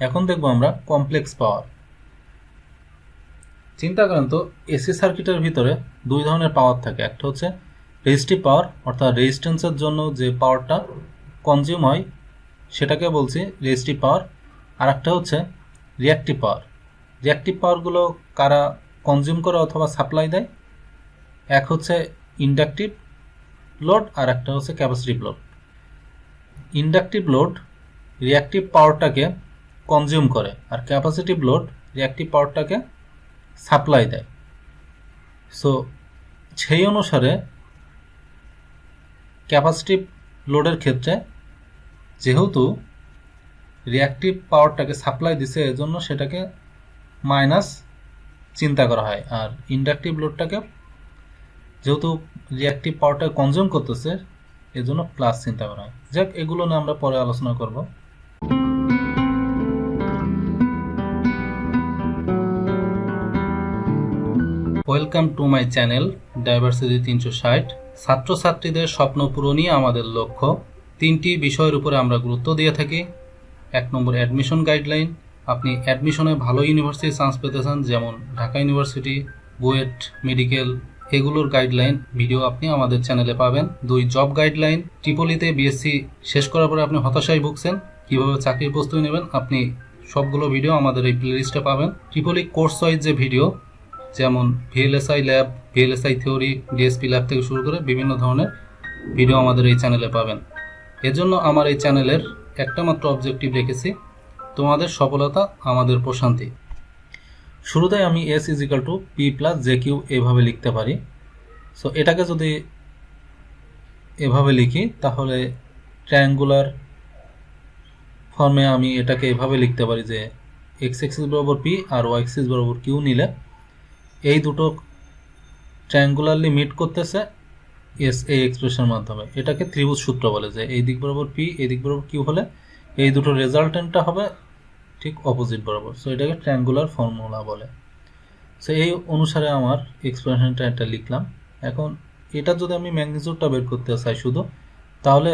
এখন দেখব আমরা কমপ্লেক্স পাওয়ার। চিন্তা করেন তো, এসি সার্কিটের ভিতরে দুই ধরনের পাওয়ার থাকে। একটা হচ্ছে রেজিস্টিভ পাওয়ার, অর্থাৎ রেজিস্ট্যান্সের জন্য যে পাওয়ারটা কনজিউম হয় সেটাকে বলছি রেজিস্টিভ পাওয়ার। আর একটা হচ্ছে রিঅ্যাক্টিভ পাওয়ার। রিঅ্যাক্টিভ পাওয়ারগুলো কারা কনজিউম করে অথবা সাপ্লাই দেয়? এক হচ্ছে ইন্ডাকটিভ লোড আর একটা হচ্ছে capacitive load. Inductive load reactive পাওয়ারটাকে কনজিউম করে, আর ক্যাপাসিটিভ লোড রিঅ্যাক্টিভ পাওয়ারটাকে সাপ্লাই দেয়। সো সেই অনুসারে ক্যাপাসিটিভ লোডের ক্ষেত্রে যেহেতু রিঅ্যাক্টিভ পাওয়ারটাকে সাপ্লাই দিছে, এজন্য সেটাকে মাইনাস চিন্তা করা হয়, আর ইন্ডাকটিভ লোডটাকে যেহেতু রিঅ্যাক্টিভ পাওয়ারটা কনজিউম করতেছে এজন্য প্লাস চিন্তা করা হয়। যাক, এগুলো নিয়ে আমরা পরে আলোচনা করব। Welcome to my channel diversity 360। ছাত্রছাত্রীদের স্বপ্ন পূরণই আমাদের লক্ষ্য। তিনটি বিষয়ের উপরে আমরা গুরুত্ব দিয়ে থাকি। 1 নম্বর অ্যাডমিশন গাইডলাইন। আপনি অ্যাডমিশনে ভালো ইউনিভার্সিটি চান্স পেতে চান, যেমন ঢাকা ইউনিভার্সিটি, বুয়েট, মেডিকেল, এগুলোর গাইডলাইন ভিডিও আপনি আমাদের চ্যানেলে পাবেন। 2 জব গাইডলাইন। ট্রিপলিতে বিএসসি শেষ করার পরে আপনি হতাশায় ভুগছেন, কিভাবে চাকরির প্রস্তুতি নেবেন, আপনি সবগুলো ভিডিও আমাদের এই প্লেলিস্টে পাবেন। ট্রিপলি কোর্স ওয়াইজ যে ভিডিও, যেমন VLSI lab, VLSI theory, DSP lab থেকে শুরু করে বিভিন্ন ধরনের ভিডিও আমাদের এই চ্যানেলে পাবেন। এজন্য আমার এই চ্যানেলের একটা মাত্র অবজেক্টিভ রেখেছি, তোমাদের সফলতা আমাদের প্রশান্তি। শুরুতে আমি S is equal to P plus j Q এভাবে লিখতে পারি। সো এটাকে যদি এভাবে লিখি তাহলে ট্রায়াঙ্গুলার ফর্মে আমি এটাকে এভাবে লিখতে পারি যে এক্স এক্সিস বরাবর পি আর ওয়াই এক্সিস বরাবর কিউ নিলে এই দুটো ট্রায়াঙ্গুলারলি মিট করতেছে এস এই এক্সপ্রেশনের মাধ্যমে। এটাকে ত্রিভুজ সূত্র বলে, যে এই দিক বরাবর পি এই দিক বরাবর কিউ হলে এই দুটো রেজাল্টেন্টটা হবে ঠিক অপোজিট বরাবর। সো এটাকে ট্রায়াঙ্গুলার ফর্মুলা বলে। সো এই অনুসারে আমার এক্সপ্রেশনটা এটা লিখলাম। এখন এটা যদি আমি ম্যাগনিটিউডটা বের করতে চাই শুধু, তাহলে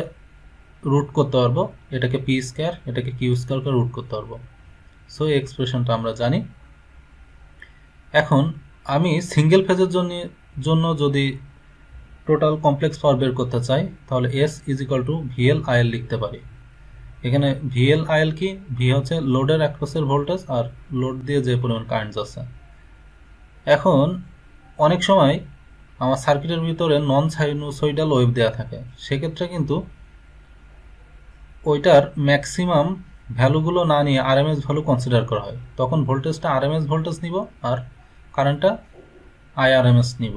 রুট করতে পারবো, এটাকে পি স্কয়ার এটাকে কিউ স্কয়ার করে রুট করতে পারবো। সো এই এক্সপ্রেশনটা আমরা জানি। এখন আমি সিঙ্গেল ফেজের জন্য যদি টোটাল কমপ্লেক্স পাওয়ার বের করতে চাই, তাহলে S is equal to VL IL লিখতে পারি। এখানে ভিএল আইএল কি? ভি হচ্ছে লোডের অ্যাক্রসের ভোল্টেজ আর লোড দিয়ে যে পরিমাণ কারেন্ট যাচ্ছে। এখন অনেক সময় আমার সার্কিটের ভিতরে নন সাইনুসয়েডাল ওয়েভ দেওয়া থাকে, সেক্ষেত্রে কিন্তু ওইটার ম্যাক্সিমাম ভ্যালুগুলো না নিয়ে আরএমএস ভ্যালু কনসিডার করা হয়। তখন ভোল্টেজটা আরএমএস ভোল্টেজ নিব আর কারেন্টটা আইআরএমএস নিব।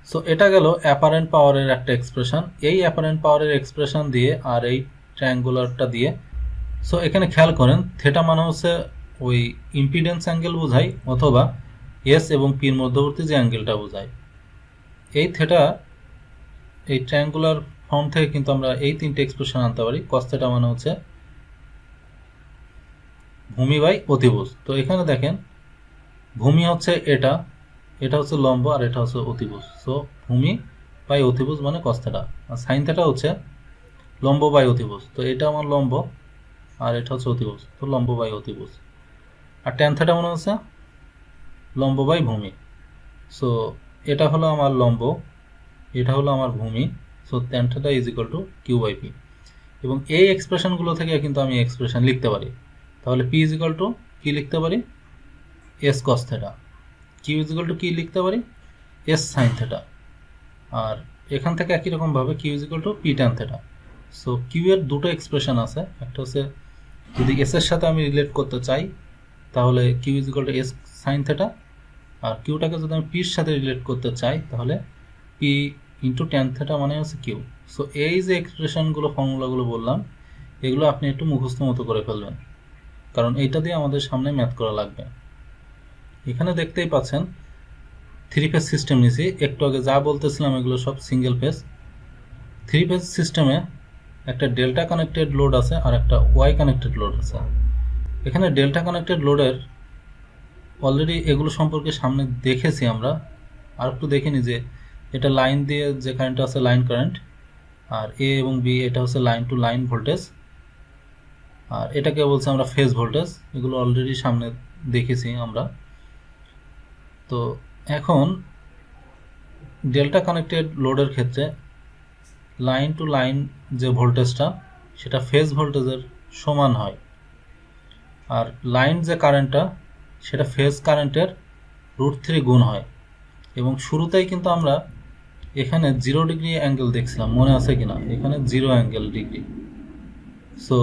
সো এটা গেল অ্যাপারেন্ট পাওয়ারের একটা এক্সপ্রেশন। এই অ্যাপারেন্ট পাওয়ারের এক্সপ্রেশন দিয়ে আর এই ট্রায়াঙ্গুলারটা দিয়ে, সো এখানে খেয়াল করেন থেটা মানে হচ্ছে ওই ইম্পিডেন্স অ্যাঙ্গেল বোঝায়, অথবা এস এবং পির মধ্যবর্তী যে অ্যাঙ্গেলটা বোঝায়। এই থেটা এই ট্রায়াঙ্গুলার ফর্ম থেকে কিন্তু আমরা এই তিনটে এক্সপ্রেশন আনতে পারি। কস থেটা মানে হচ্ছে ভূমি বাই অতিভুজ। তো এখানে দেখেন ভূমি হচ্ছে এটা, এটা হচ্ছে লম্ব আর এটা হচ্ছে অতিভুজ। সো ভূমি বাই অতিভুজ মানে কস থেটা। আর সাইন থেটা হচ্ছে লম্ব বাই অতিভুজ। তো এটা আমার লম্ব আর এটা হচ্ছে অতিভুজ, তো লম্ব বাই অতিভুজ। আর ট্যান থেটা মনে হচ্ছে লম্ব বাই ভূমি। সো এটা হলো আমার লম্ব, এটা হলো আমার ভূমি। So tan theta is equal to Q by P. এবং এই এক্সপ্রেশনগুলো থেকে কিন্তু আমি এক্সপ্রেশন লিখতে পারি। তাহলে পি ইজ ইকুয়াল টু কি লিখতে পারি? S cos theta. Q is equal to কি লিখতে পারি? S sine theta. আর এখান থেকে একই রকমভাবে Q is equal to P tan theta. So Q এর দুটো এক্সপ্রেশন আছে, একটা হচ্ছে যদি এস এর সাথে আমি রিলেট করতে চাই তাহলে Q is equal to S sine theta, আর কিউটাকে যদি আমি পির সাথে রিলেট করতে চাই তাহলে পি ইন্টু ট্যান থেটা মানে হচ্ছে কিউ। সো এই যে এক্সপ্রেশনগুলো ফর্মুলাগুলো বললাম, এগুলো আপনি একটু মুখস্থ মতো করে ফেলবেন, কারণ এইটা দিয়ে আমাদের সামনে ম্যাথ করা লাগবে। এখানে দেখতেই পাচ্ছেন 3 ফেজ সিস্টেম নিয়েছি। একটু আগে যা বলতেছিলাম এগুলো সব সিঙ্গেল ফেজ। 3 ফেজ সিস্টেমে একটা ডেল্টা কানেক্টেড লোড আছে আর একটা ওয়াই কানেক্টেড লোড আছে। এখানে ডেল্টা কানেক্টেড লোডের অলরেডি এগুলো সম্পর্কে সামনে দেখেছি আমরা, আর একটু দেখিনি যে এটা লাইন দিয়ে যে কারেন্ট আছে লাইন কারেন্ট, আর এ এবং বি এটা হচ্ছে লাইন টু লাইন ভোল্টেজ। আর এটাকে বলছি আমরা ফেজ ভোল্টেজ, এগুলো অলরেডি সামনে দেখেছি আমরা। তো এখন ডেল্টা কানেক্টেড লোডের ক্ষেত্রে লাইন টু লাইন যে ভোল্টেজটা সেটা ফেজ ভোল্টেজের সমান হয়, আর লাইন যে কারেন্টটা সেটা ফেজ কারেন্টের √3 গুণ হয়। এবং শুরুতেই কিন্তু আমরা এখানে 0 ডিগ্রি অ্যাঙ্গেল দেখছিলাম, মনে আছে কিনা? এখানে 0 অ্যাঙ্গেল ডিগ্রি। সো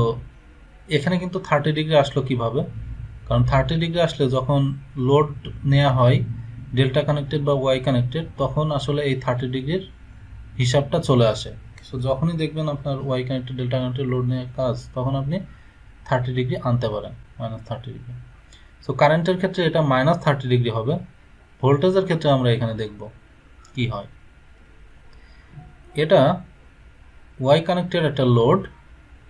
এখানে কিন্তু 30 ডিগ্রি আসলো কিভাবে? কারণ 30 ডিগ্রি আসলে যখন লোড নেওয়া হয় ডেল্টা কানেক্টেড বা ওয়াই কানেক্টেড, তখন আসলে এই 30 ডিগ্রির হিসাবটা চলে আসে। সো যখনই দেখবেন আপনার Y connected delta connected load নেওয়ার কাজ, তখন আপনি 30 ডিগ্রি আনতে পারেন, -30 ডিগ্রি। সো কারেন্টের ক্ষেত্রে এটা -30 ডিগ্রি হবে। ভোল্টেজের ক্ষেত্রে আমরা এখানে দেখব কি হয়। এটা ওয়াই কানেক্টেড একটা লোড।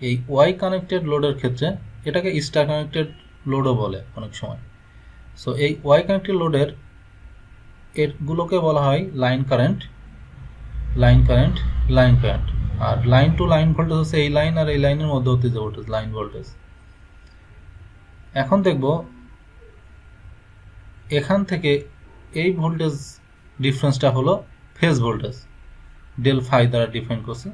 এই ওয়াই কানেক্টেড লোডের ক্ষেত্রে এটাকে স্টার কানেক্টেড লোডও বলে অনেক সময়। সো এই ওয়াই কানেক্টেড লোডের এরগুলোকে বলা হয় line current, line current, line current. আর লাইন টু লাইন ভোল্টেজ হচ্ছে এই লাইন আর এই লাইনের মধ্যে হতে যে ভোল্টেজ, লাইন ভোল্টেজ। এখন দেখব এখান থেকে এই ভোল্টেজ ডিফারেন্সটা হলো ফেজ ভোল্টেজ, ডেল ফাই দ্বারা ডিফাইন করছে।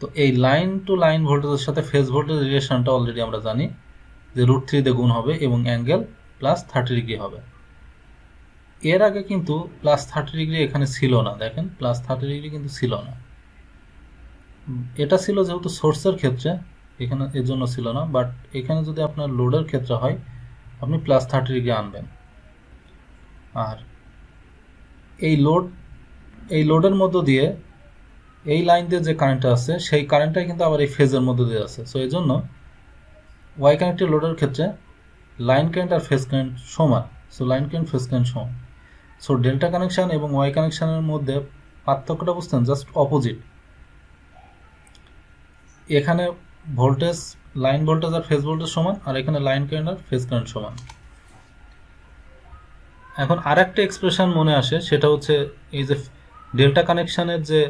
তো এই লাইন টু লাইন ভোল্টেজের সাথে ফেজ ভোল্টেজ রিলেশনটা অলরেডি আমরা জানি যে √3 দিয়ে গুণ হবে এবং অ্যাঙ্গেল +30 ডিগ্রি হবে। এর আগে কিন্তু +30 ডিগ্রি এখানে ছিল না, দেখেন +30 ডিগ্রি কিন্তু ছিল না। এটা ছিল যেহেতু সোর্সের ক্ষেত্রে, এখানে এর জন্য ছিল না। বাট এখানে যদি আপনার লোডের ক্ষেত্রে হয়, আপনি +30 ডিগ্রি আনবেন। আর এই লোডের মধ্য দিয়ে এই লাইন দিয়ে যে কারেন্টটা আছে সেই কারেন্টটাই কিন্তু আবার এই ফেজের মধ্যে দিয়ে আছে। সো এই জন্য ওয়াই কানেক্টেড লোডের ক্ষেত্রে লাইন কারেন্ট আর ফেজ কারেন্ট সমান। So line current phase current সমান। সো ডেল্টা কানেকশন এবং ওয়াই কানেকশনের মধ্যে পার্থক্যটা বুঝতেন, জাস্ট অপোজিট। এখানে ভোল্টেজ, লাইন ভোল্টেজ আর ফেজ ভোল্টেজ সমান, আর এখানে লাইন কারেন্ট আর ফেজ কারেন্ট সমান। এখন আর একটা এক্সপ্রেশন মনে আসে, সেটা হচ্ছে এই যে ডেল্টা কানেকশনের যে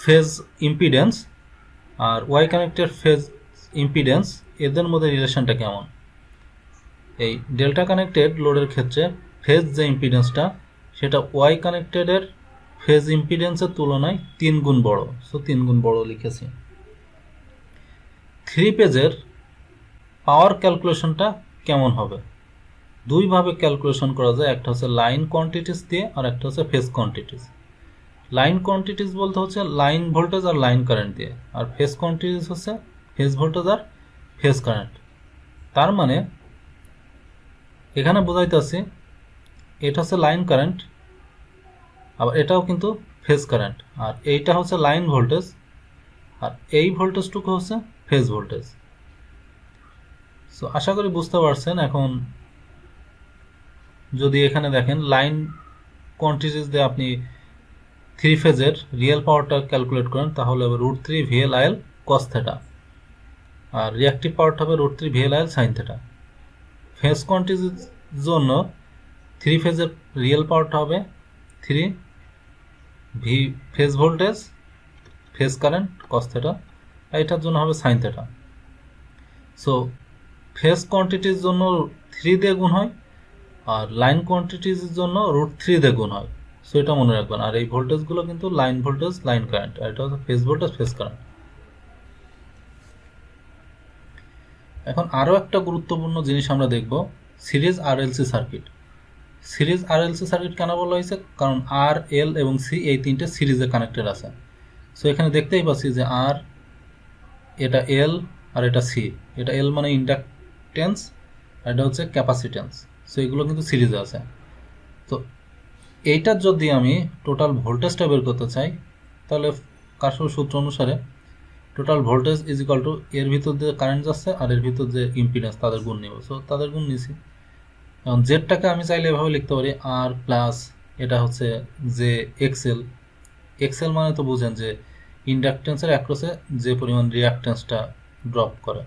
ফেজ ইম্পিডেন্স আর ওয়াই কানেক্টেড ফেজ ইম্পিডেন্স, এদের মধ্যে রিলেশনটা কেমন? এই ডেল্টা কানেক্টেড লোডের ক্ষেত্রে ফেজ যে ইম্পিডেন্সটা সেটা ওয়াই কানেক্টেডের ফেজ ইম্পিডেন্সের তুলনায় 3 গুণ বড়। সো 3 গুণ বড় লিখেছি। 3 পেজের পাওয়ার ক্যালকুলেশনটা কেমন হবে? দুইভাবে ক্যালকুলেশন করা যায়, একটা হচ্ছে লাইন কোয়ান্টিটিস দিয়ে আর একটা হচ্ছে ফেজ কোয়ান্টিটিস। লাইন কোয়ান্টিটিস বলতে হচ্ছে লাইন ভোল্টেজ আর লাইন কারেন্ট দিয়ে, আর ফেজ কোয়ান্টিটিস হচ্ছে ফেজ ভোল্টেজ আর ফেজ কারেন্ট। তার মানে এখানে বোঝাইতেছি এটা হচ্ছে লাইন কারেন্ট, আবার এটাও কিন্তু ফেজ কারেন্ট, আর এইটা হচ্ছে লাইন ভোল্টেজ, আর এই ভোল্টেজটুকু হচ্ছে ফেজ ভোল্টেজ। সো আশা করি বুঝতে পারছেন। এখন যদি এখানে দেখেন লাইন কোয়ান্টিটিস দিয়ে আপনি 3 ফেজের রিয়েল পাওয়ারটা ক্যালকুলেট করেন, তাহলে হবে √3 VLIL cos θ, আর রিয়াক্টিভ পাওয়ারটা হবে √3 VLIL sin θ। ফেজ কোয়ান্টিটির জন্য 3 ফেজের রিয়েল পাওয়ারটা হবে 3 V phase voltage phase current cos θ, আর এটার জন্য হবে sin θ। সো ফেজ কোয়ান্টিটির জন্য 3 দিয়ে গুণ হয়, আর লাইন কোয়ান্টিটির জন্য √3 দিয়ে গুণ হয়। সো এটা মনে রাখবেন। আর এই ভোল্টেজগুলো কিন্তু লাইন ভোল্টেজ, লাইন কারেন্ট, আর এটা হচ্ছে ফেজ ভোল্টেজ, ফেজ কারেন্ট। এখন আরও একটা গুরুত্বপূর্ণ জিনিস আমরা দেখব, series RLC circuit. Series RLC circuit কেন বলা হয়েছে? কারণ আর, এল এবং সি এই তিনটে সিরিজে কানেক্টেড আছে। সো এখানে দেখতেই পাচ্ছি যে আর, এটা এল, আর এটা সি। এটা এল মানে ইন্ডাকটেন্স, আর এটা হচ্ছে ক্যাপাসিটেন্স। সো এগুলো কিন্তু সিরিজে আছে। তো এইটার যদি আমি টোটাল ভোল্টেজটা বের করতে চাই, তাহলে কার্শফের সূত্র অনুসারে total voltage is equal two এর ভিতর যে কারেন্ট যাচ্ছে আর এর ভিতর যে ইম্পিডেন্স, তাদের গুণ নিব। সো তাদের গুণ নিয়েছি। এখন জেডটাকে আমি চাইলে এভাবে লিখতে পারি আর প্লাস এটা হচ্ছে যে এক্সেল। এক্সেল মানে তো বুঝেন যে ইন্ডাকটেন্সের অ্যাক্রসে যে পরিমাণ রিয়াক্টেন্সটা ড্রপ করে,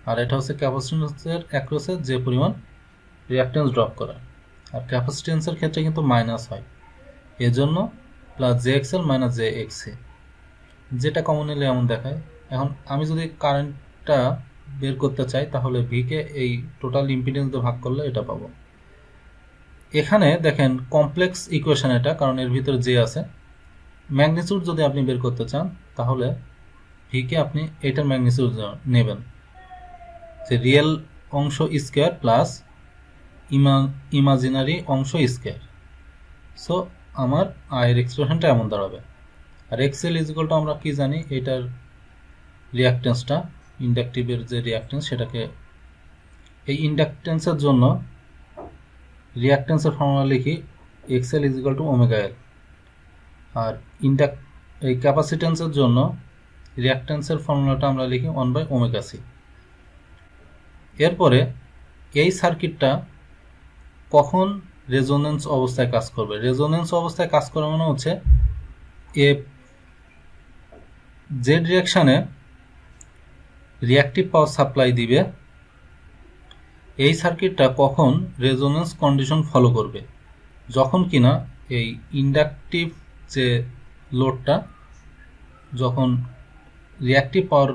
আর এটা হচ্ছে ক্যাপাসিটেন্সের অ্যাক্রসে যে পরিমাণ রিয়াক্টেন্স ড্রপ করে। আর ক্যাপাসিটেন্সের ক্ষেত্রে কিন্তু মাইনাস হয়, এজন্য plus j X L minus j X C. যেটা কমন নিলে এমন দেখায়, এখন আমি যদি কারেন্টটা বের করতে চাই তাহলে ভিকে এই টোটাল ইম্পিডেন্স দিয়ে ভাগ করলে এটা পাবো। এখানে দেখেন কমপ্লেক্স ইকুয়েশন এটা, কারণ এর ভিতরে যে আছে। ম্যাগনিটিউড যদি আপনি বের করতে চান তাহলে ভিকে আপনি এটার ম্যাগনিটিউড নেবেন, যে রিয়েল অংশ স্কোয়ার প্লাস ইমাজিনারি অংশ স্কোয়ার। সো আমার আয়ের এক্সপ্রেশনটা এমন দাঁড়াবে। আর এক্সেল ইজিক্যাল টু আমরা কি জানি, এটার রিয়াক্টেন্সটা, ইন্ডাকটিভের যে রিয়াক্টেন্স, সেটাকে এই ইন্ডাকটেন্সের জন্য রিয়াক্টেন্সের ফর্মুলা লিখি X L is equal to omega L. আর এই ক্যাপাসিটেন্সের জন্য রিয়াক্টেন্সের ফর্মুলাটা আমরা লিখি 1/ওমেগা সি। এরপরে এই সার্কিটটা কখন রেজোনেন্স অবস্থায় কাজ করবে? রেজোনেন্স অবস্থায় কাজ করা মানে হচ্ছে যে ডিরেকশানে রিয়াক্টিভ পাওয়ার সাপ্লাই দিবে এই সার্কিটটা কখন রেজোনেন্স কন্ডিশন ফলো করবে, যখন কিনা এই ইন্ডাকটিভ যে লোডটা যখন রিয়াক্টিভ পাওয়ার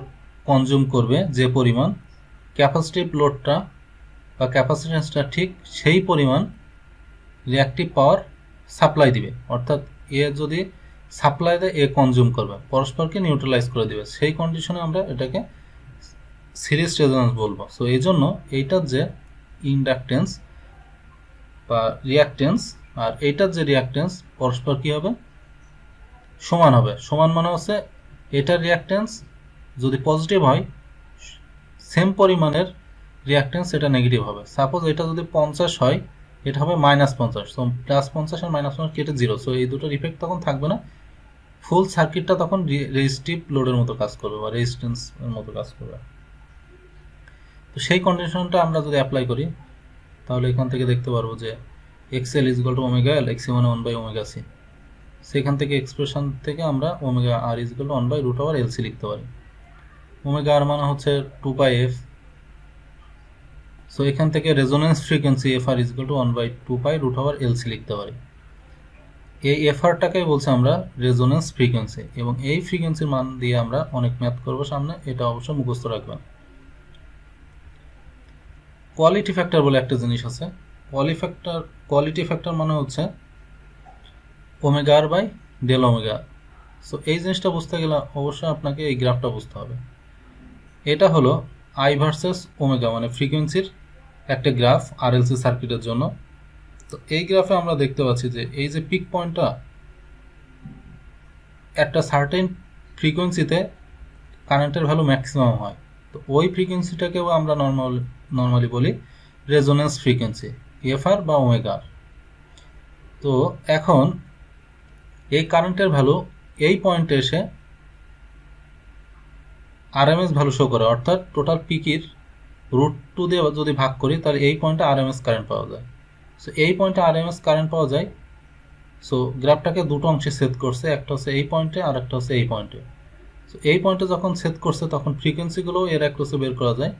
কনজিউম করবে যে পরিমাণ, ক্যাপাসিটিভ লোডটা বা ক্যাপাসিটেন্সটা ঠিক সেই পরিমাণ রিয়াক্টিভ পাওয়ার সাপ্লাই দিবে। অর্থাৎ এ যদি সাপ্লাই দেয়, এ কনজিউম করবে, পরস্পরকে নিউট্রালাইজ করে দিবে। সেই কন্ডিশনে আমরা এটাকে সিরিজ রেজোনেন্স বলবো। সো এই জন্য এইটার যে ইন্ডাকটেন্স বা রিয়াক্টেন্স আর এইটার যে রিয়াক্টেন্স পরস্পর কি হবে? সমান হবে। সমান মানে হচ্ছে এটার রিয়াক্টেন্স যদি পজিটিভ হয়, সেম পরিমাণের রিয়াক্টেন্স এটা নেগেটিভ হবে। সাপোজ এটা যদি 50 হয়, এটা হবে -50। সো +50 আর -50 কেটে 0। সো এই দুটোর ইফেক্ট তখন থাকবে না। ফুল সার্কিটটা তখন রেজিস্টিভ লোডের মতো কাজ করবে বা রেজিস্ট্যান্সের মতো কাজ করবে। তো সেই কন্ডিশনটা আমরা যদি অ্যাপ্লাই করি তাহলে এখান থেকে দেখতে পারবো যে X L is equal to omega L, X C মানে 1/ওমেগা সি। সেখান থেকে এক্সপ্রেশন থেকে আমরা ওমেগা আর ইজিক্যাল টু 1/√LC লিখতে পারি। ওমেগা আর মানে হচ্ছে 2πf। সো এখান থেকে resonance frequency FR is equal to 1/2π√LC লিখতে পারি। এই এফআরটাকেই বলছি আমরা রেজোনেন্স ফ্রিকোয়েন্সি, এবং এই ফ্রিকোয়েন্সির মান দিয়ে আমরা অনেক ম্যাথ করবো সামনে, এটা অবশ্যই মুখস্থ রাখবেন। কোয়ালিটি ফ্যাক্টর বলে একটা জিনিস আছে। কোয়ালিটি ফ্যাক্টর মানে হচ্ছে omega R by del omega. So এই জিনিসটা বুঝতে গেলে অবশ্যই আপনাকে এই গ্রাফটা বুঝতে হবে। এটা হলো আই ভার্সেস ওমেগা মানে ফ্রিকোয়েন্সির একটা গ্রাফ আরএলসি সার্কিটের জন্য। তো এই গ্রাফে আমরা দেখতে পাচ্ছি যে এই যে পিক পয়েন্টটা একটা সার্টেন ফ্রিকোয়েন্সিতে কারেন্টের ভ্যালু ম্যাক্সিমাম হয়। তো ওই ফ্রিকোয়েন্সিটাকেও আমরা নর্মালি বলি রেজোনেন্স ফ্রিকোয়েন্সি, এফআর বা ওমেগা। তো এখন এই কারেন্টের ভ্যালু এই পয়েন্টে এসে আরএমএস ভ্যালু শো করে, অর্থাৎ টোটাল পিকের √2 দিয়ে যদি ভাগ করি তাহলে এই পয়েন্টে আরএমএস কারেন্ট পাওয়া যায়। সো এই পয়েন্টে আরএমএস কারেন্ট পাওয়া যায়। সো গ্রাফটাকে দুটো অংশে সেট করছে, একটা হচ্ছে এই পয়েন্টে আর একটা হচ্ছে এই পয়েন্টে। সো এই পয়েন্টে যখন সেট করছে তখন ফ্রিকোয়েন্সিগুলো এর একটা হচ্ছে বের করা যায়।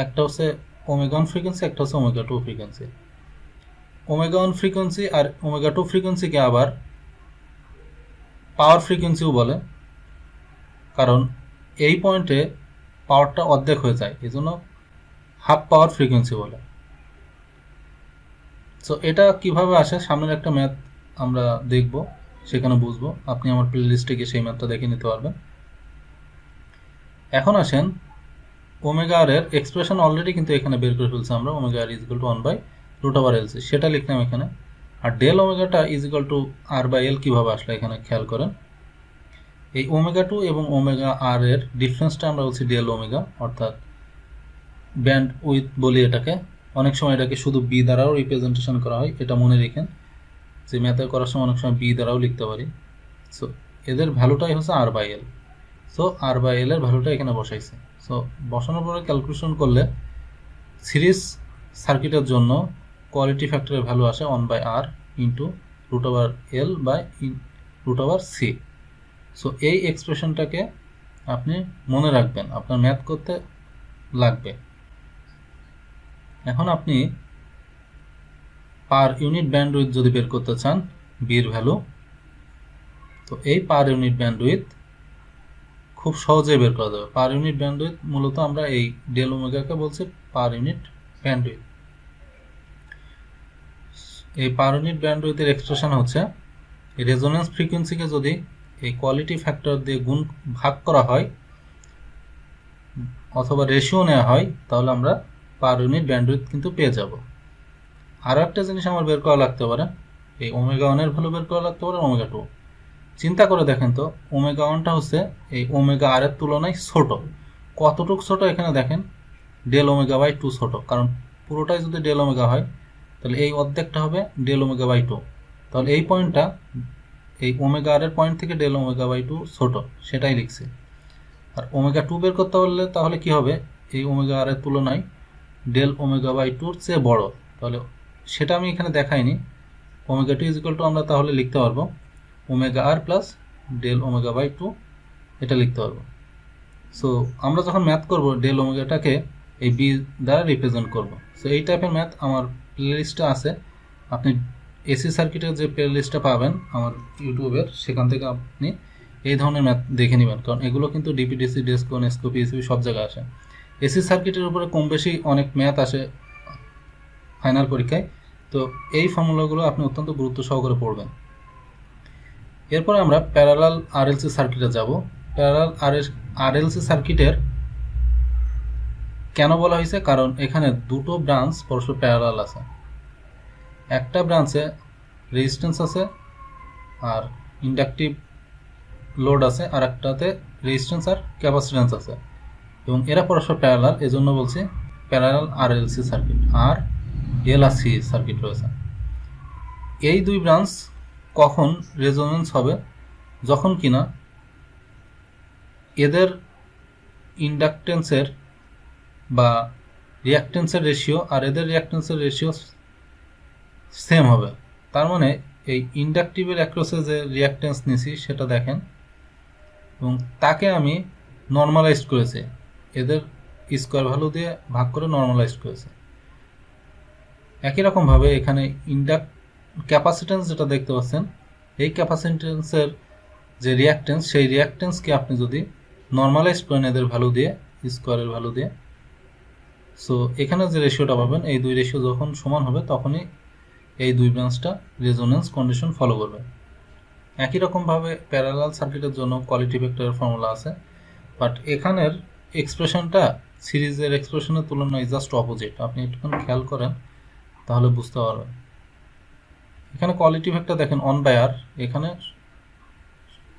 একটা হচ্ছে ওমেগা1 ফ্রিকোয়েন্সি, একটা হচ্ছে ওমেগা2 ফ্রিকোয়েন্সি। ওমেগা1 ফ্রিকোয়েন্সি আর ওমেগা2 ফ্রিকোয়েন্সিকে আবার পাওয়ার ফ্রিকোয়েন্সিও বলে, কারণ এই পয়েন্টে পাওয়ারটা অর্ধেক হয়ে যায়, এই জন্য হাফ পাওয়ার ফ্রিকোয়েন্সি বলে। সো এটা কিভাবে আসে সামনের একটা ম্যাথ আমরা দেখব, সেখানে বুঝবো। আপনি আমার প্লে লিস্টে গিয়ে সেই ম্যাথটা দেখে নিতে পারবেন। এখন আসেন ওমেগা আর এর এক্সপ্রেশন অলরেডি কিন্তু এখানে বের করে ফেলছি আমরা, ওমেগা আর ইজিক্যাল টু 1/√LC সেটা লিখলাম এখানে। আর ডেল ওমেগাটা ইজিক্যাল টু r/L কিভাবে আসলো এখানে খেয়াল করেন। এই ওমেগা2 এবং ওমেগা আর এর ডিফারেন্সটা আমরা বলছি ডেল ওমেগা, অর্থাৎ ব্যান্ড উইথ বলি এটাকে। অনেক সময় এটাকে শুধু বি দ্বারাও রিপ্রেজেন্টেশন করা হয়, এটা মনে রেখেন যে ম্যাথে করার সময় অনেক সময় বি দ্বারাও লিখতে পারি। সো এদের ভ্যালুটাই হচ্ছে r/L। সো r/L এর ভ্যালুটা এখানে বসাইছে। সো বসানোর পরে ক্যালকুলেশন করলে সিরিজ সার্কিটের জন্য কোয়ালিটি ফ্যাক্টরের ভ্যালু আসে 1/r into √L by √C। So এই এক্সপ্রেশনটাকে আপনি মনে রাখবেন, আপনার ম্যাথ করতে লাগবে। এখন আপনি পার ইউনিট ব্যান্ডউইথ যদি বের করতে চান বির ভ্যালু, তো এই পার ইউনিট ব্যান্ডউইথ খুব সহজে বের করা যাবে। পার ইউনিট ব্যান্ডউইথ মূলত আমরা এই ডেল ওমেগাকে বলছি পার ইউনিট ব্যান্ডউইথ। এই পার ইউনিট ব্যান্ডউইথের এক্সপ্রেশন হচ্ছে রেজোন্যান্স ফ্রিকোয়েন্সিকে যদি এই কোয়ালিটি ফ্যাক্টর দিয়ে ভাগ করা হয় অথবা রেশিও নেওয়া হয় তাহলে আমরা পার ইউনিট ব্যান্ডউইথ কিন্তু পেয়ে যাব। আরও একটা জিনিস আমার বের করা লাগতে পারে, এই ওমেগা 1 এর ভ্যালু বের করা লাগতে পারে, ওমেগা 2। চিন্তা করে দেখেন তো, ওমেগা 1টা হচ্ছে এই ওমেগা আর এর তুলনায় ছোট। কতটুক ছোট এখানে দেখেন, ডেল ওমেগা বাই 2 ছোট, কারণ পুরোটাই যদি ডেল ওমেগা হয় তাহলে এই অর্ধেকটা হবে ডেল ওমেগা বাই 2। তাহলে এই পয়েন্টটা এই ওমেগা আর এর পয়েন্ট থেকে ডেল ওমেগা বাই 2 ছোট, সেটাই লিখছি। আর ওমেগা 2 বের করতে পারলে তাহলে কি হবে, এই ওমেগা আর এর তুলনায় ডেল ওমেগা বাই 2-র চেয়ে বড়। তাহলে সেটা আমি এখানে দেখাইনি। ওমেগা 2 ইজ ইকুয়াল টু আমরা তাহলে লিখতে পারবো omega R plus del omega by 2, এটা লিখতে পারবো। সো আমরা যখন ম্যাথ করব ডেল ওমেগাটাকে এই বি দ্বারা রিপ্রেজেন্ট করব। সো এই টাইপের ম্যাথ আমার প্লেলিস্টে আছে, আপনি এসি সার্কিটের যে প্লেলিস্টটা পাবেন আমার ইউটিউবের, সেখান থেকে আপনি এই ধরনের ম্যাথ দেখে নেবেন, কারণ এগুলো কিন্তু ডিপিডিসি, ডেসকো, নেসকো, পিএসবি সব জায়গায় আসে। এসি সার্কিটের উপরে কম বেশি অনেক ম্যাথ আসে ফাইনাল পরীক্ষায়, তো এই ফর্মুলাগুলো আপনি অত্যন্ত গুরুত্ব সহকারে পড়বেন। এরপর আমরা প্যারালাল আরএলসি সার্কিটে যাব। প্যারালাল আরএলসি সার্কিটের কেন বলা হয়েছে, কারণ এখানে দুটো ব্রাঞ্চ পরস্পর প্যারালাল আছে। একটা ব্রাঞ্চে রেজিস্ট্যান্স আছে আর ইন্ডাকটিভ লোড আছে, আর একটাতে রেজিস্ট্যান্স আর ক্যাপাসিট্যান্স আছে, এবং এরা পরস্পর প্যারালাল, এজন্য বলছি প্যারালাল আরএলসি সার্কিট। আর এল আর সি সার্কিট রয়েছে। এই দুই ব্রাঞ্চ কখন রেজোনেন্স হবে, যখন কিনা এদের ইন্ডাকটেন্সের বা রিয়াকটেন্সের রেশিও আর এদের রিয়াকটেন্সের রেশিও সেম হবে। তার মানে এই ইন্ডাকটিভের অ্যাক্রসে যে রিয়াকটেন্স নিছি সেটা দেখেন, এবং তাকে আমি নর্মালাইজড করেছি, এদের স্কোয়ার ভ্যালু দিয়ে ভাগ করে নর্মালাইজড করেছি। একই রকমভাবে এখানে ক্যাপাসিট্যান্স যেটা দেখতে পাচ্ছেন, এই ক্যাপাসিট্যান্সের যে রিয়াকটেন্স, সেই রিয়াকটেন্সকে আপনি যদি নর্মালাইজ করেন এদের ভ্যালু দিয়ে, স্কোয়ারের ভ্যালু দিয়ে, সো এখানে যে রেশিওটা পাবেন, এই দুই রেশিও যখন সমান হবে তখনই এই দুই ব্রাঞ্চটা রেজোনেন্স কন্ডিশন ফলো করবে। একই রকমভাবে প্যারালাল সার্কিটের জন্য কোয়ালিটি ভেক্টরের ফর্মুলা আছে, বাট এখানের এক্সপ্রেশনটা সিরিজের এক্সপ্রেশনের তুলনায় জাস্ট অপোজিট। আপনি একটুখানি খেয়াল করেন তাহলে বুঝতে পারবেন। এখানে কোয়ালিটি ভেক্টর দেখেন 1/r, এখানে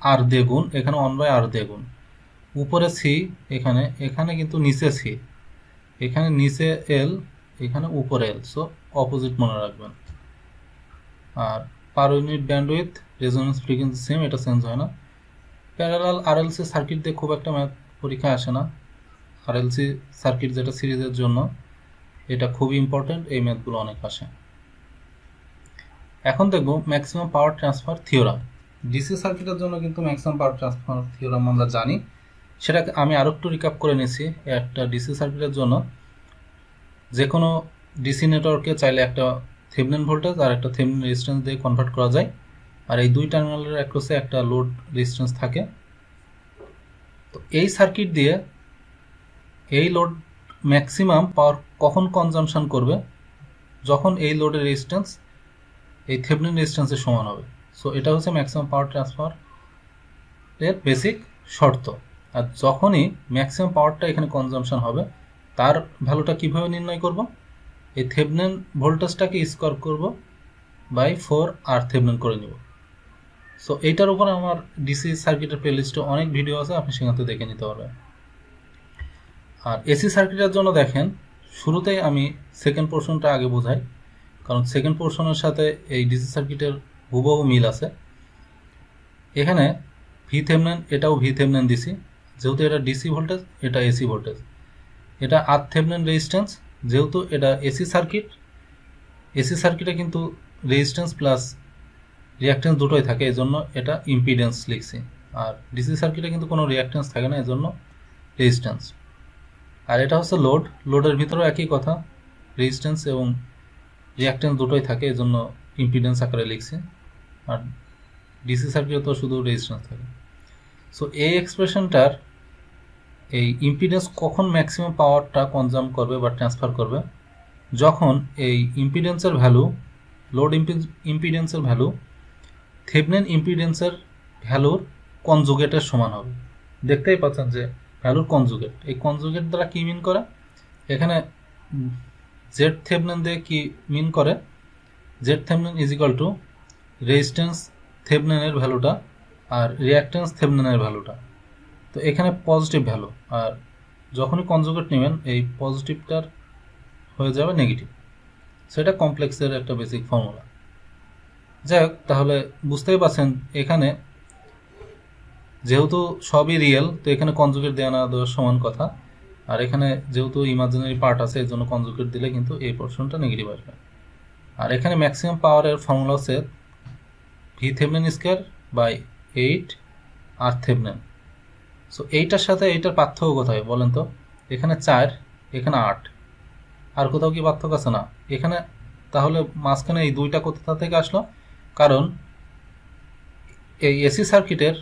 আর দিয়ে গুণ, এখানে 1/r দিয়ে গুণ, উপরে সি, এখানে কিন্তু নিচে সি, এখানে নিচে এল, এখানে উপরে এল, সো অপোজিট মনে রাখবেন। আর per unit bandwidth, resonance frequency same, এটা চেঞ্জ হয় না। প্যারালাল আরএলসি সার্কিট দিয়ে খুব একটা ম্যাথ পরীক্ষায় আসে না। আরএলসি সার্কিট যেটা সিরিজের জন্য, এটা খুবই ইম্পর্টেন্ট, এই ম্যাথগুলো অনেক আসে। এখন দেখব maximum power transfer theorem. DC সার্কিটের জন্য কিন্তু ম্যাক্সিমাম পাওয়ার ট্রান্সফার থিওরাম আমরা জানি, সেটাকে আমি আরও একটু রিক্যাপ করে নিয়েছি। একটা ডিসি সার্কিটের জন্য যে কোনো ডিসি নেটওয়ার্কে চাইলে একটা থেভেনিন ভোল্টেজ আর একটা থেভেনিন রেজিস্ট্যান্স দিয়ে কনভার্ট করা যায়, আর এই দুই টার্মিনালের অ্যাক্রসে একটা লোড রেজিস্ট্যান্স থাকে। তো এই সার্কিট দিয়ে এই লোড ম্যাক্সিমাম পাওয়ার কখন কনজাম্পশন করবে, যখন এই লোডের রেজিস্ট্যান্স এই থেভেনিন রেজিস্ট্যান্সের সমান হবে। সো এটা হচ্ছে ম্যাক্সিমাম পাওয়ার ট্রান্সফার এর বেসিক শর্ত। আর যখনই ম্যাক্সিমাম পাওয়ারটা এখানে কনজাম্পশন হবে, তার ভ্যালুটা কিভাবে নির্ণয় করব, এই থেভেনিন ভোল্টেজটাকে স্কোয়ার করব বাই 4 থেভেনিন করে নিব। সো এইটার উপর আমার ডিসি সার্কিটের প্লেলিস্টে অনেক ভিডিও আছে, আপনি সেখান থেকে দেখে নিতে পারবেন। আর এসি সার্কিটের জন্য দেখেন, শুরুতেই আমি সেকেন্ড পোর্শনটা আগে বোঝাই, কারণ সেকেন্ড পোর্শনের সাথে এই ডিসি সার্কিটের হুবহু মিল আছে। এখানে ভি থেভেনিন, এটাও ভি থেভেনিন দিছি, যেহেতু এটা ডিসি ভোল্টেজ, এটা এসি ভোল্টেজ। এটা আর থেভেনিন রেজিস্ট্যান্স, যেহেতু এটা এসি সার্কিট, এসি সার্কিটে কিন্তু রেজিস্ট্যান্স প্লাস রিয়াকটেন্স দুটোই থাকে, এই জন্য এটা ইম্পিডেন্স লিখছি। আর ডিসি সার্কিটে কিন্তু কোনো রিয়াকটেন্স থাকে না, এই জন্য রেজিস্ট্যান্স। আর এটা হচ্ছে লোড, লোডের ভিতরেও একই কথা, রেজিস্ট্যান্স এবং রিয়াকটেন্স দুটোই থাকে, এই জন্য ইম্পিডেন্স আকারে লিখছি। আর ডিসি সার্কিটে তো শুধু রেজিস্ট্যান্স থাকে। সো এই এক্সপ্রেশনটার এই ইম্পিডেন্স কখন ম্যাক্সিমাম পাওয়ারটা কনজাম করবে বা ট্রান্সফার করবে, যখন এই ইম্পিডেন্সের ভ্যালু, লোড ইম্পিডেন্সের ভ্যালু থেভেনিন ইম্পিডেন্সের ভ্যালুর কনজুগেটের সমান হবে। দেখতেই পাচ্ছেন যে ভ্যালুর কনজুগেট, এই কনজুগেট দ্বারা কি মিন করে, এখানে জেড থেভেনিন দিয়ে কি মিন করে, Z Thevenin is equal two resistance থেভেনিনের ভ্যালুটা আর রিঅ্যাক্ট্যান্স থেভেনিনের ভ্যালুটা। তো এখানে পজিটিভ ভ্যালু, আর যখনই কনজুগেট নেবেন এই পজিটিভটার হয়ে যাবে নেগেটিভ। সেটা কমপ্লেক্সের একটা বেসিক ফর্মুলা। যাই হোক, তাহলে বুঝতেই পারছেন এখানে যেহেতু সবই রিয়েল, তো এখানে কনজুগেট দেওয়া না দেওয়ার সমান কথা। আর এখানে যেহেতু ইমাজিনারি পার্ট আছে, এর জন্য কনজুগেট দিলে কিন্তু এই পোর্শনটা নেগেটিভ আসবে। আর এখানে ম্যাক্সিমাম পাওয়ারের ফর্মুলা হচ্ছে V thevenin square by 8 R thevenin. So এইটার সাথে এইটার পার্থক্য কোথায় বলেন তো? এখানে 4, এখানে 8, আর কোথাও কি পার্থক্য আছে? না। এখানে তাহলে মাঝখানে এই দুইটা কোথা থেকে আসলো? কারণ এই এসি সার্কিটের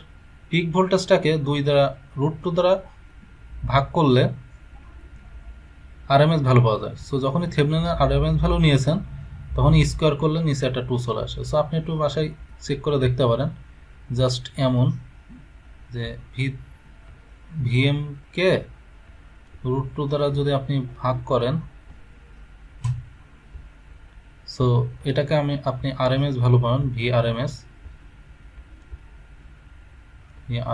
পিক ভোল্টেজটাকে 2 দ্বারা √2 দ্বারা ভাগ করলে আরএমএস ভ্যালু পাওয়া যায়। সো যখনই থেভেনিনের আরএমএস ভ্যালু নিয়েছেন, তখনই স্কোয়ার করলে নিচে একটা 2 চলে আসে। সো আপনি একটু বাসায় চেক করে দেখতে পারেন, জাস্ট এমন যে ভিএমকে √2 দ্বারা যদি আপনি ভাগ করেন, সো এটাকে আপনি আরএমএস ভ্যালু পাবেন,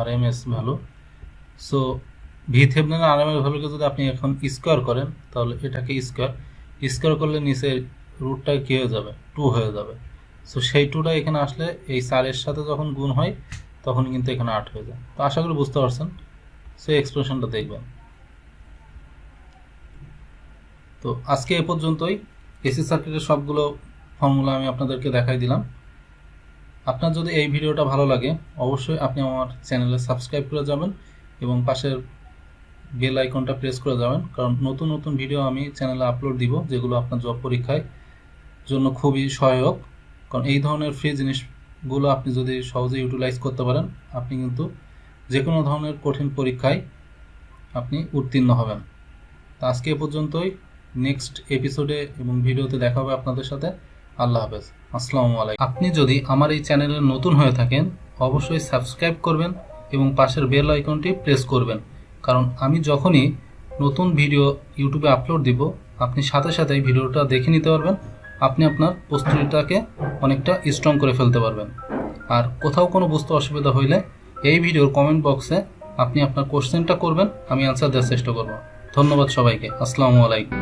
RMS value. So V Thevenin RMS ভ্যালুকে যদি আপনি এখন স্কোয়ার করেন, তাহলে এটাকে স্কোয়ার করলে নিচে রুটটা কি হয়ে যাবে? 2 হয়ে যাবে। সো সেই 2টা এখানে আসলে এই 4-এর সাথে যখন গুণ হয়, তখন কিন্তু এখানে 8 হয়ে যায়। তো আশা করি বুঝতে পারছেন। সো এক্সপ্রেশনটা দেখবেন। তো আজকে এ পর্যন্তই। এসি সার্কিটের সবগুলো ফর্মুলা আমি আপনাদেরকে দেখাই দিলাম। আপনার যদি এই ভিডিওটা ভালো লাগে, অবশ্যই আপনি আমার চ্যানেলে সাবস্ক্রাইব করে যাবেন এবং পাশের বেল আইকনটা প্রেস করে যাবেন, কারণ নতুন নতুন ভিডিও আমি চ্যানেলে আপলোড দিব, যেগুলো আপনার জব পরীক্ষায় জন্য খুবই সহায়ক। কারণ এই ধরনের ফ্রি জিনিসগুলো আপনি যদি সহজে ইউটিলাইজ করতে পারেন, আপনি কিন্তু যে কোনো ধরনের কঠিন পরীক্ষায় আপনি উত্তীর্ণ হবেন। তো আজকে এ পর্যন্তই। নেক্সট এপিসোডে এবং ভিডিওতে দেখা হবে আপনাদের সাথে। আল্লাহ হাফেজ, আসসালামু আলাইকুম। আপনি যদি আমার এই চ্যানেলে নতুন হয়ে থাকেন, অবশ্যই সাবস্ক্রাইব করবেন এবং পাশের বেল আইকনটি প্রেস করবেন, কারণ আমি যখনই নতুন ভিডিও ইউটিউবে আপলোড দিব, আপনি সাথে সাথে এই ভিডিওটা দেখে নিতে পারবেন। আপনি আপনার প্রস্তুতিটাকে অনেকটা স্ট্রং করে ফেলতে পারবেন। আর কোথাও কোনো বুঝতে অসুবিধা হইলে এই ভিডিওর কমেন্ট বক্সে আপনি আপনার কোশ্চেনটা করবেন, আমি অ্যান্সার দেওয়ার চেষ্টা করব। ধন্যবাদ সবাইকে। আসসালামু আলাইকুম।